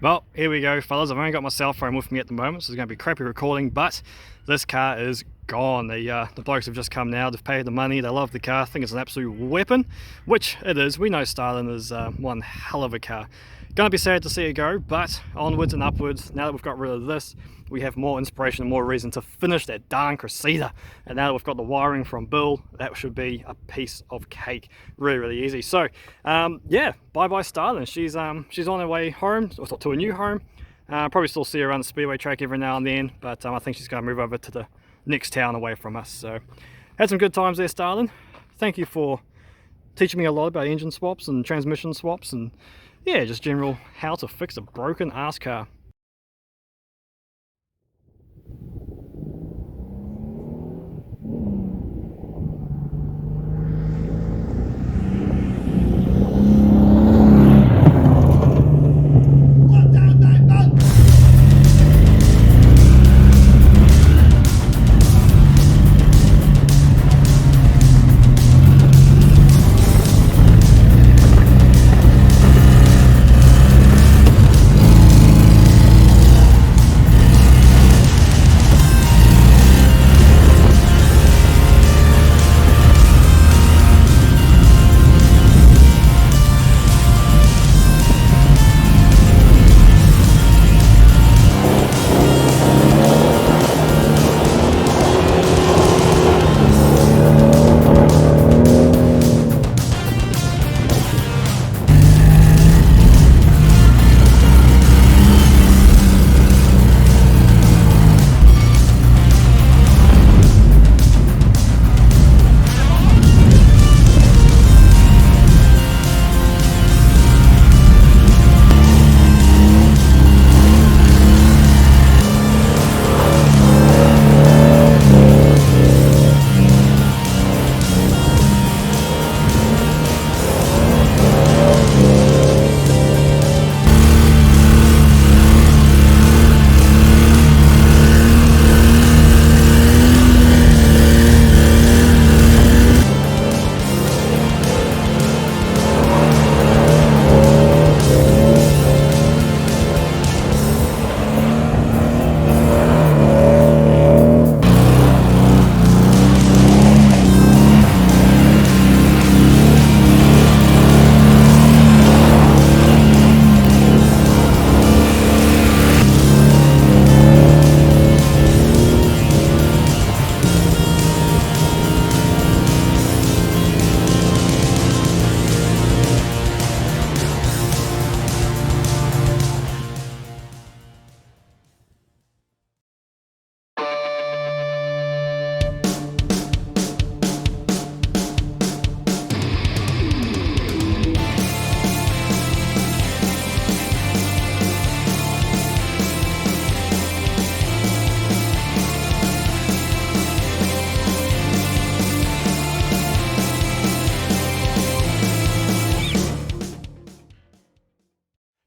Well, here we go, fellas. I've only got my cell phone with me at the moment, so it's going to be crappy recording, but this car is gone. The blokes have just come now, they've paid the money, they love the car, I think it's an absolute weapon, which it is. We know Stalin is one hell of a car. Gonna be sad to see it go, but onwards and upwards. Now that we've got rid of this, we have more inspiration and more reason to finish that darn Cressida. And now that we've got the wiring from Bill, that should be a piece of cake. Really easy. So yeah, bye bye Starling. She's on her way home, or to a new home. Probably still see her around the speedway track every now and then, but I think she's going to move over to the next town away from us. So had some good times there, Starling. Thank you for teaching me a lot about engine swaps and transmission swaps, and yeah, just general how to fix a broken ass car.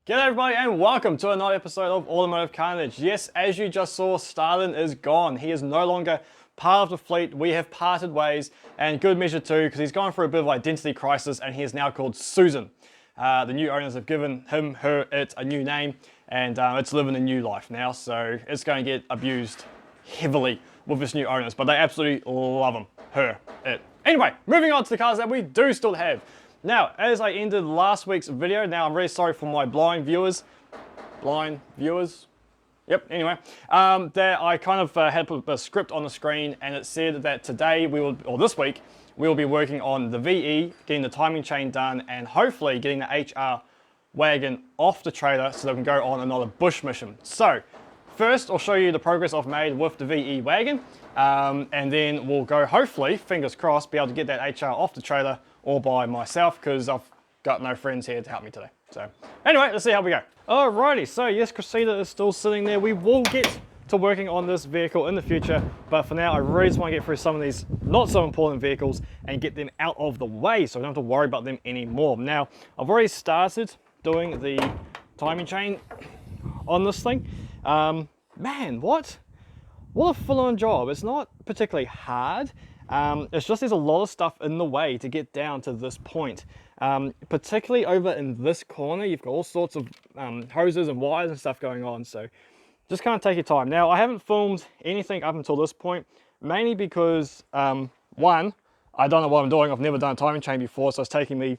G'day everybody and welcome to another episode of Automotive Carnage. Yes, as you just saw, Stalin is gone. He is no longer part of the fleet. We have parted ways, and good measure too, because he's gone through a bit of identity crisis and he is now called Susan. The new owners have given him, her, it a new name, and it's living a new life now, so it's going to get abused heavily with its new owners, but they absolutely love him, her, it. Anyway, moving on to the cars that we do still have. Now, as I ended last week's video, now I'm really sorry for my blind viewers, yep, anyway, that I kind of had put a script on the screen, and it said that today or this week, we will be working on the VE, getting the timing chain done, and hopefully getting the HR wagon off the trailer so that we can go on another bush mission. So, first I'll show you the progress I've made with the VE wagon, and then we'll go, hopefully, fingers crossed, be able to get that HR off the trailer all by myself, because I've got no friends here to help me today. So anyway, let's see how we go. Alrighty, so yes, Cressida is still sitting there. We will get to working on this vehicle in the future, but for now I really just want to get through some of these not so important vehicles and get them out of the way so I don't have to worry about them anymore. Now, I've already started doing the timing chain on this thing. Man, what a full-on job. It's not particularly hard. It's just there's a lot of stuff in the way to get down to this point. Particularly over in this corner, you've got all sorts of hoses and wires and stuff going on, so just kind of take your time. Now, I haven't filmed anything up until this point, mainly because, one, I don't know what I'm doing. I've never done a timing chain before, so it's taking me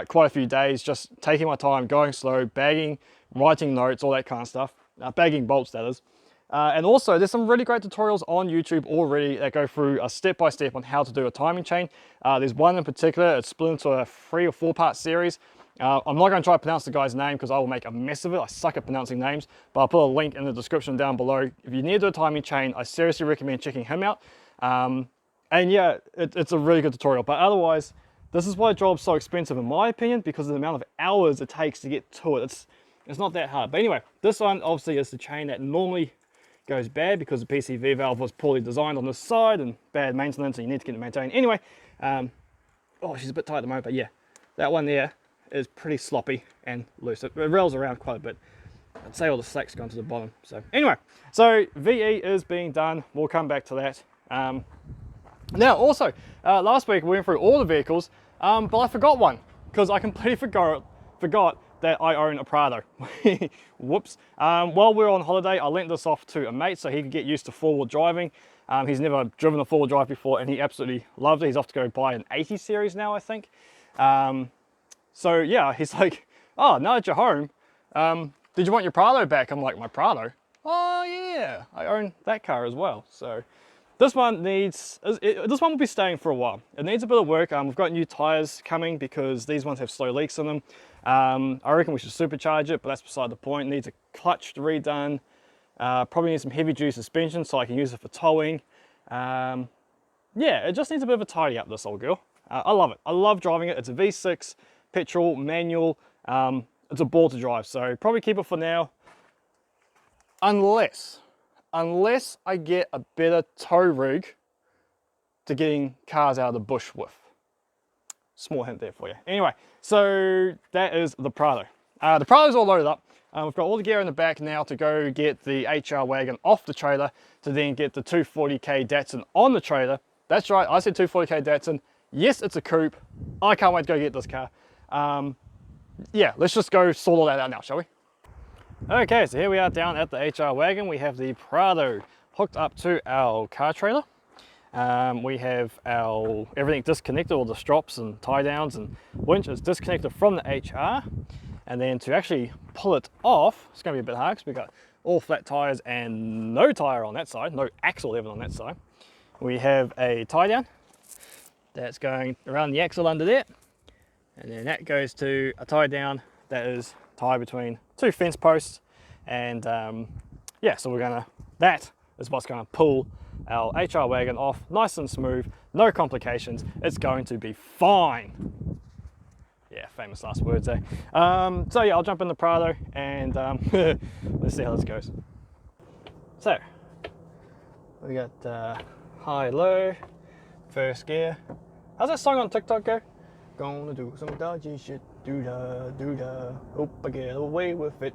quite a few days, just taking my time, going slow, bagging, writing notes, all that kind of stuff. Bagging bolts, that is. And also, there's some really great tutorials on YouTube already that go through a step-by-step on how to do a timing chain. There's one in particular, it's split into a 3 or 4 part series. I'm not going to try to pronounce the guy's name because I will make a mess of it. I suck at pronouncing names, but I'll put a link in the description down below. If you need to do a timing chain, I seriously recommend checking him out. And yeah, it's a really good tutorial, but otherwise, this is why the job's so expensive in my opinion, because of the amount of hours it takes to get to it. It's not that hard. But anyway, this one obviously is the chain that normally goes bad because the PCV valve was poorly designed on this side and bad maintenance, and you need to get it maintained. Anyway, oh, she's a bit tight at the moment, but yeah, that one there is pretty sloppy and loose. It rails around quite a bit. I'd say all the slack's gone to the bottom. So anyway, so VE is being done. We'll come back to that. Now also, last week we went through all the vehicles, but I forgot one because I completely forgot that I own a Prado. Whoops. While we were on holiday, I lent this off to a mate so he could get used to four-wheel driving. He's never driven a four-wheel drive before and he absolutely loved it. He's off to go buy an 80 series now, I think. So yeah, he's like, oh, now that you're home, did you want your Prado back? I'm like, my Prado? Oh yeah, I own that car as well. So this one this one will be staying for a while. It needs a bit of work. We've got new tires coming because these ones have slow leaks in them. I reckon we should supercharge it, but that's beside the point. It needs a clutch redone. Probably need some heavy duty suspension so I can use it for towing. Yeah, it just needs a bit of a tidy up, this old girl. I love it. I love driving it. It's a V6 petrol manual. It's a ball to drive, so probably keep it for now. Unless I get a better tow rig to getting cars out of the bush with. Small hint there for you. Anyway, so that is the Prado. The Prado's all loaded up. We've got all the gear in the back now to go get the HR wagon off the trailer to then get the 240k Datsun on the trailer. That's right, I said 240k Datsun. Yes, it's a coupe. I can't wait to go get this car. Yeah, let's just go sort all that out now, shall we? Okay, so here we are down at the HR wagon. We have the Prado hooked up to our car trailer. We have our everything disconnected, all the strops and tie downs and winch is disconnected from the HR. And then to actually pull it off, it's going to be a bit hard because we've got all flat tires and no tire on that side, no axle even on that side. We have a tie down that's going around the axle under there. And then that goes to a tie down that is tied between two fence posts. And yeah, so that is what's going to pull our HR wagon off nice and smooth, no complications. It's going to be fine. Yeah, famous last words there. So yeah, I'll jump in the Prado and let's see how this goes. So we got high, low, first gear. How's that song on TikTok go? Gonna do some dodgy shit, doo-da, doo-da, hope I get away with it.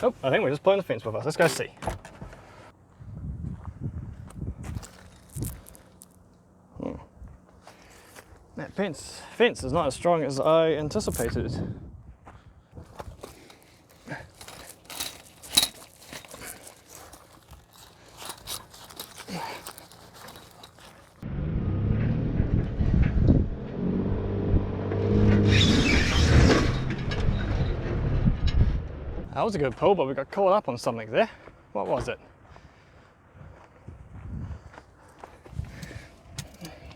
Oh, I think we're just pulling the fence with us. Let's go see. That fence is not as strong as I anticipated. That was a good pull, but we got caught up on something there. What was it?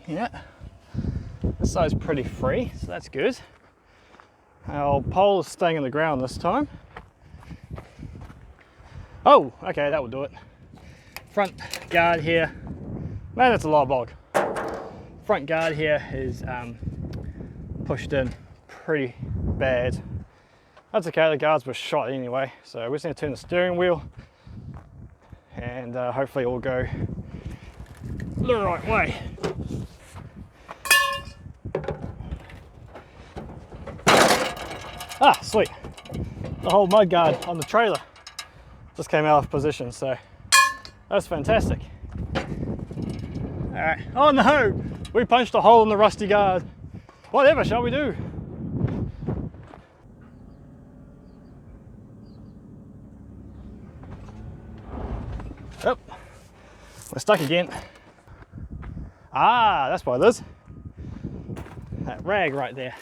Yeah. This side's pretty free, so that's good. Our pole is staying in the ground this time. Oh, okay, that will do it. Front guard here. Man, that's a lot of bog. Front guard here is pushed in pretty bad. That's okay, the guards were shot anyway, so we just need to turn the steering wheel and hopefully it will go the right way. Ah, sweet. The whole mud guard on the trailer just came out of position, so that's fantastic. All right, oh no, we punched a hole in the rusty guard. Whatever shall we do? Yep, we're stuck again. Ah, that's what it is. That rag right there.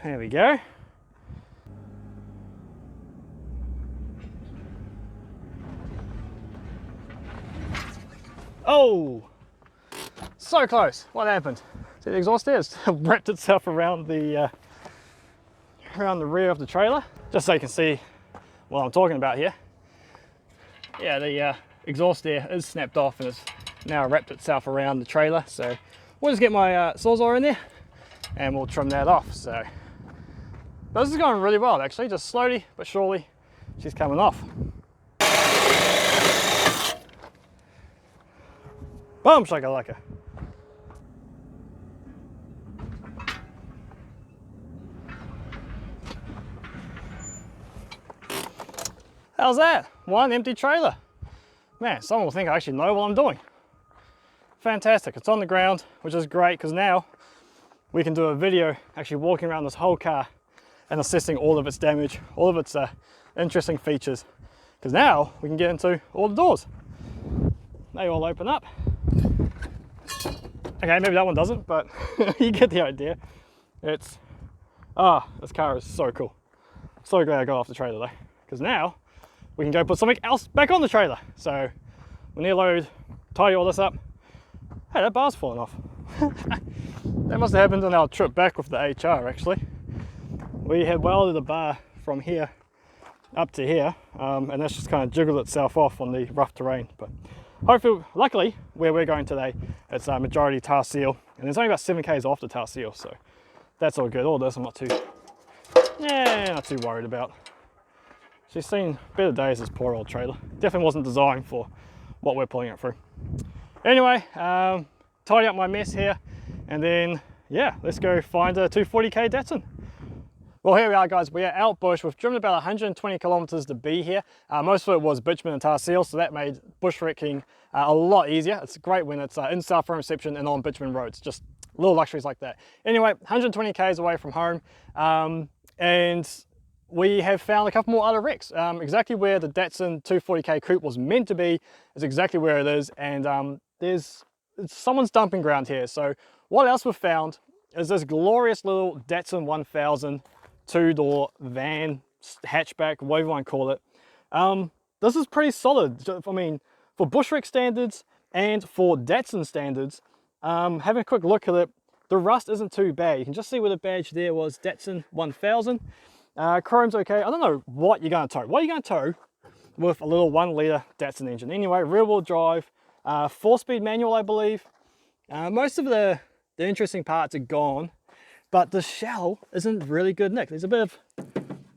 There we go. Oh, so close. What happened? See the exhaust there? It's wrapped itself around the rear of the trailer. Just so you can see what I'm talking about here. Yeah, the exhaust there is snapped off and it's now wrapped itself around the trailer. So we'll just get my Sawzall in there and we'll trim that off. So, but this is going really well actually, just slowly but surely she's coming off. Boom shakalaka. How's that? One empty trailer. Man, someone will think I actually know what I'm doing. Fantastic, it's on the ground, which is great because now we can do a video actually walking around this whole car and assessing all of its damage, all of its interesting features. Because now we can get into all the doors. They all open up. Okay, maybe that one doesn't, but you get the idea. It's, this car is so cool. So glad I got off the trailer though, because now we can go put something else back on the trailer. So when you load, tidy all this up. Hey, that bar's falling off. That must have happened on our trip back with the HR actually. We had welded a bar from here up to here, and that's just kind of jiggled itself off on the rough terrain. But hopefully, luckily, where we're going today, it's a majority tar seal, and there's only about 7 k's off the tar seal, so that's all good. All this I'm not too worried about. She's seen better days, this poor old trailer. Definitely wasn't designed for what we're pulling it through. Anyway, tidy up my mess here, and then yeah, let's go find a 240k Datsun. Well, here we are guys, we are out bush. We've driven about 120 kilometers to be here. Most of it was bitumen and tar seal, so that made bush wrecking a lot easier. It's great when it's in South Front reception and on bitumen roads, just little luxuries like that. Anyway, 120 k's away from home, and we have found a couple more other wrecks. Exactly where the Datsun 240k coupe was meant to be is exactly where it is, and it's someone's dumping ground here. So what else we've found is this glorious little Datsun 1000 two-door van, hatchback, whatever you want to call it. This is pretty solid. I mean, for bushwreck standards and for Datsun standards, having a quick look at it, the rust isn't too bad. You can just see where the badge there was Datsun 1000. Chrome's okay. I don't know what you're going to tow. What are you going to tow with a little 1 litre Datsun engine? Anyway, rear-wheel drive, 4-speed manual, I believe. Most of the interesting parts are gone, but the shell isn't really good nick. There's a bit of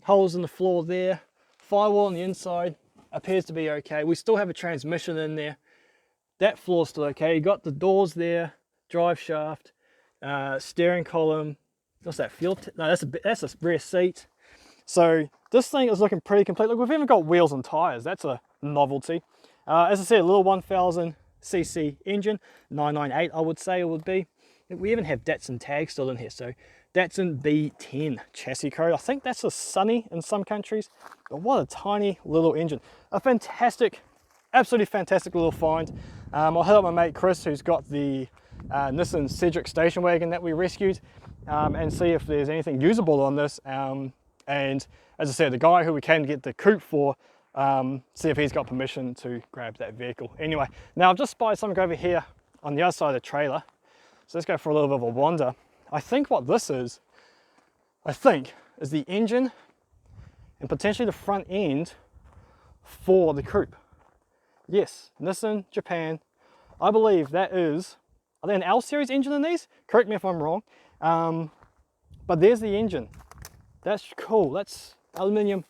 holes in the floor there. Firewall on the inside appears to be okay. We still have a transmission in there. That floor's still okay. You got the doors there, drive shaft, steering column. What's that? Fuel? No, that's a rear seat. So this thing is looking pretty complete. Look, we've even got wheels and tires. That's a novelty. As I said, a little 1000cc engine, 998 I would say it would be. We even have Datsun tags still in here. So Datsun B10 chassis code. I think that's a Sunny in some countries. But what a tiny little engine. A fantastic, absolutely fantastic little find. I'll hit up my mate Chris, who's got the Nissan Cedric station wagon that we rescued, and see if there's anything usable on this. And as I said, the guy who we can get the coupe for, see if he's got permission to grab that vehicle. Anyway, now I've just spotted something over here on the other side of the trailer. So let's go for a little bit of a wander. I think what this is, is the engine and potentially the front end for the coupe. Yes, Nissan Japan. I believe that is, are there an L series engine in these? Correct me if I'm wrong. But there's the engine. That's cool. That's aluminium.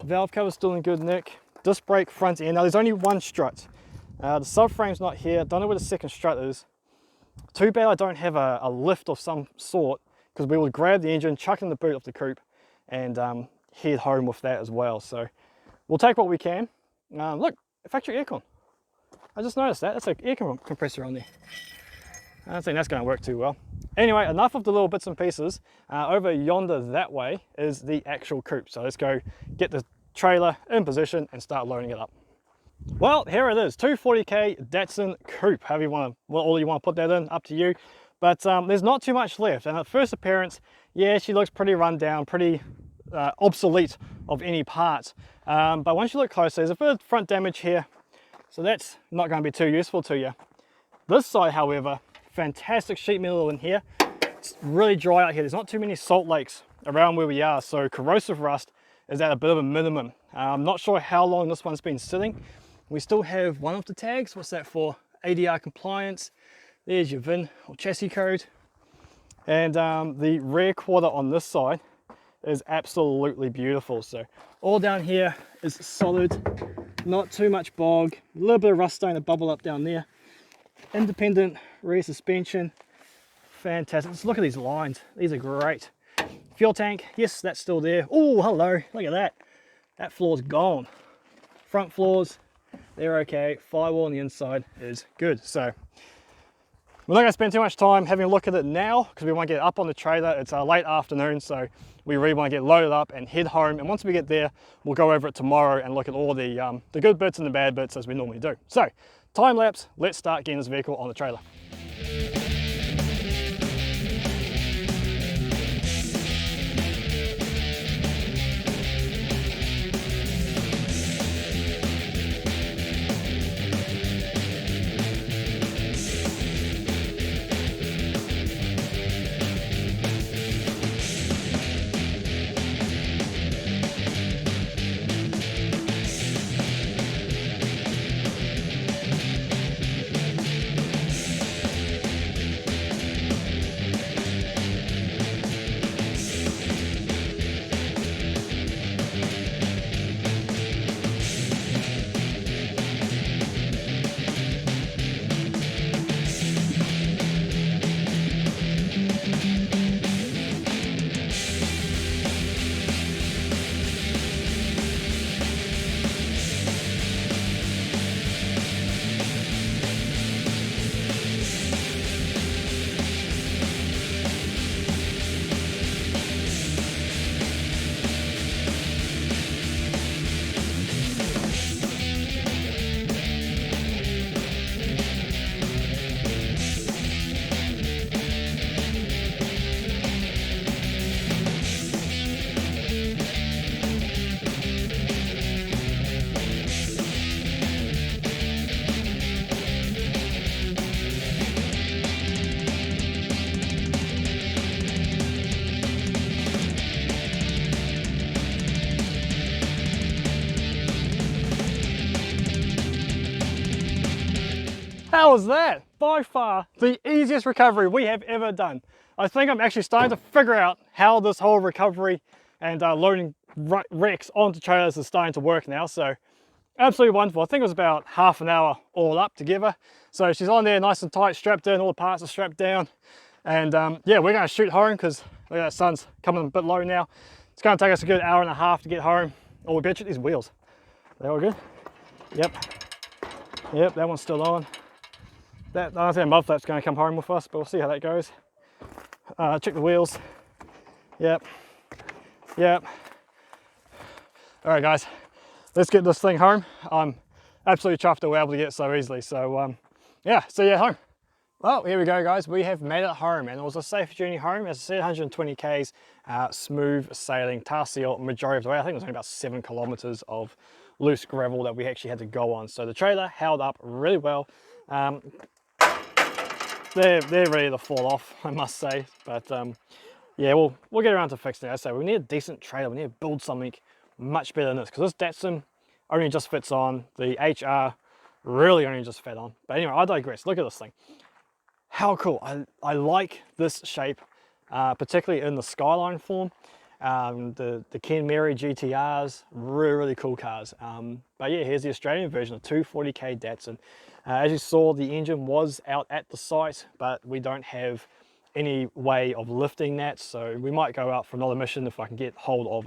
Valve cover still in good nick. Disc brake front end. Now there's only one strut. The subframe's not here. Don't know where the second strut is. Too bad I don't have a lift of some sort, because we would grab the engine, chuck it in the boot of the coupe, and head home with that as well. So we'll take what we can. Look, factory aircon. I just noticed that. That's an air compressor on there. I don't think that's going to work too well. Anyway, enough of the little bits and pieces. Over yonder that way is the actual coupe. So let's go get the trailer in position and start loading it up. Well, here it is, 240k Datsun coupe. However you want to, well, all you want to put that in, up to you. But there's not too much left. And at first appearance, yeah, she looks pretty run down, pretty obsolete of any parts. But once you look closer, there's a bit of front damage here. So that's not going to be too useful to you. This side, however, fantastic sheet metal in here. It's really dry out here. There's not too many salt lakes around where we are, so corrosive rust is at a bit of a minimum. I'm not sure how long this one's been sitting. We still have one of the tags. What's that for? ADR compliance. There's your VIN or chassis code. And the rear quarter on this side is absolutely beautiful. So all down here is solid, not too much bog, a little bit of rust starting to bubble up down there. Independent rear suspension, fantastic. Let's look at these lines, these are great. Fuel tank, yes, that's still there. Oh, hello, look at that. That floor's gone. Front floors, they're okay. Firewall on the inside is good. So we're not going to spend too much time having a look at it now because we want to get up on the trailer. It's a late afternoon, so we really want to get loaded up and head home. And once we get there, we'll go over it tomorrow and look at all the good bits and the bad bits as we normally do. So time lapse, let's start getting this vehicle on the trailer. How was that? By far the easiest recovery we have ever done. I think I'm actually starting to figure out how this whole recovery and loading wrecks onto trailers is starting to work now. So absolutely wonderful. I think it was about half an hour all up together. So she's on there nice and tight, strapped in, all the parts are strapped down. And yeah, we're going to shoot home because look at that, sun's coming a bit low now. It's going to take us a good hour and a half to get home. Oh, we better check these wheels. They all good? Yep. Yep, that one's still on. I don't think the mud flap's going to come home with us, but we'll see how that goes. Check the wheels. Yep. Yep. All right, guys, let's get this thing home. I'm absolutely chuffed that we're able to get it so easily. So yeah, see you at home. Well, here we go, guys. We have made it home, and it was a safe journey home. As I said, 120 k's, smooth sailing, tar seal majority of the way. I think it was only about 7 kilometers of loose gravel that we actually had to go on. So the trailer held up really well. They're ready to fall off, I must say. But yeah, we'll get around to fixing it. So we need a decent trailer. We need to build something much better than this, because this Datsun only just fits on. The HR really only just fit on. But anyway, I digress. Look at this thing. How cool. I like this shape, particularly in the Skyline form. The Ken Mary GTRs, really cool cars. But yeah, here's the Australian version of 240k Datsun. As you saw, the engine was out at the site, but we don't have any way of lifting that, so we might go out for another mission if I can get hold of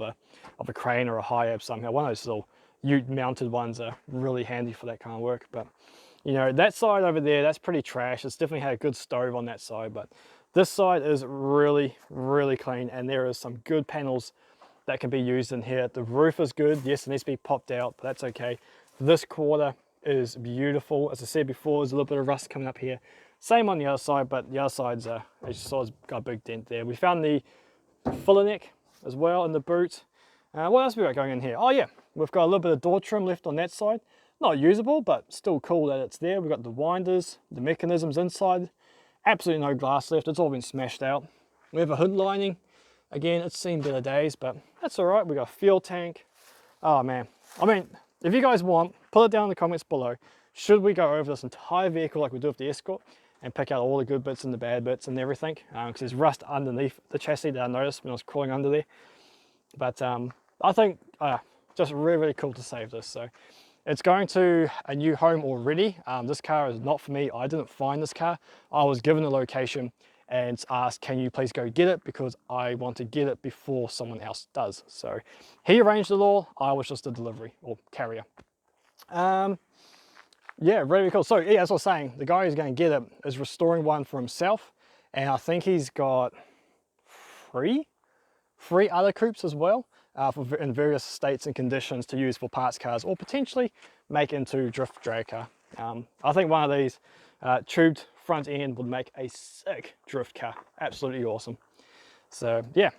a crane or a high ab somehow. One of those little ute mounted ones are really handy for that kind of work. But you know, that side over there, that's pretty trash. It's definitely had a good stove on that side, but this side is really, really clean, and there is some good panels that can be used in here. The roof is good. Yes, it needs to be popped out, but that's okay. This quarter is beautiful. As I said before, there's a little bit of rust coming up here. Same on the other side, but the other side's, as you saw, it's got a big dent there. We found the filler neck as well in the boot. What else have we got going in here? Oh yeah, we've got a little bit of door trim left on that side. Not usable, but still cool that it's there. We've got the winders, the mechanisms inside. Absolutely no glass left. It's all been smashed out. We have a hood lining. Again, it's seen better days, but that's all right. We got a fuel tank. Oh man, I mean, if you guys want, put it down in the comments below. Should we go over this entire vehicle like we do with the Escort and pick out all the good bits and the bad bits and everything? Because there's rust underneath the chassis that I noticed when I was crawling under there. But I think just really, really cool to save this. So it's going to a new home already. This car is not for me. I didn't find this car. I was given the location and asked, can you please go get it, because I want to get it before someone else does. So he arranged it all. I was just a delivery or carrier. Yeah, really cool. So yeah, as I was saying, the guy who's going to get it is restoring one for himself, and I think he's got three other coupes as well, in various states and conditions to use for parts cars or potentially make into drift drag car. I think one of these tubed front end would make a sick drift car. Absolutely awesome. So yeah,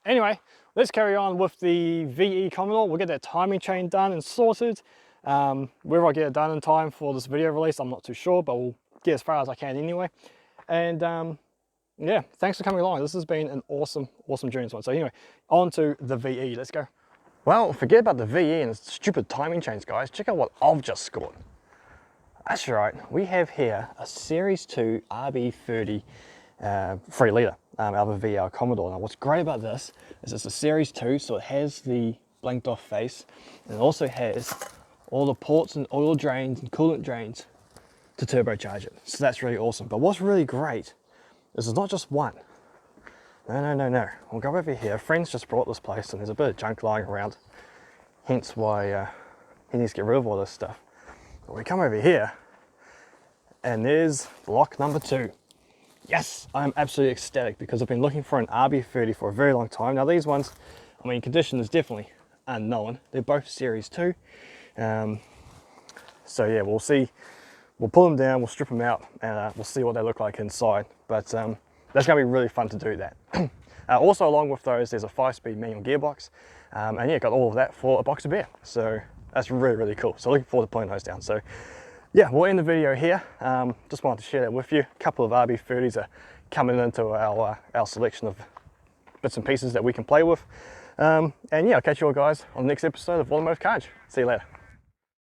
anyway, let's carry on with the VE Commodore. We'll get that timing chain done and sorted. Whether I get it done in time for this video release, I'm not too sure, but we'll get as far as I can anyway. And yeah, thanks for coming along. This has been an awesome journey this one. So anyway, on to the VE. Let's go. Well, forget about the VE and stupid timing chains, guys. Check out what I've just scored. That's right, we have here a Series 2 RB30 3 litre out of a VE Commodore. Now what's great about this is it's a Series 2, so it has the blinked off face, and it also has all the ports and oil drains and coolant drains to turbocharge it. So that's really awesome. But what's really great is it's not just one. No. We'll go over here. Friends just brought this place and there's a bit of junk lying around. Hence why he needs to get rid of all this stuff. But we come over here and there's block number 2. Yes, I'm absolutely ecstatic because I've been looking for an RB30 for a very long time. Now these ones, I mean, condition is definitely unknown. They're both Series 2. So yeah, we'll see. We'll pull them down, we'll strip them out, and we'll see what they look like inside. But that's going to be really fun to do that. Also along with those, there's a 5-speed manual gearbox. And yeah, got all of that for a box of beer. So that's really, really cool. So looking forward to putting those down. So yeah, we'll end the video here. Just wanted to share that with you. A couple of RB30s are coming into our selection of bits and pieces that we can play with. And yeah, I'll catch you all guys on the next episode of Automotive Carnage. See you later.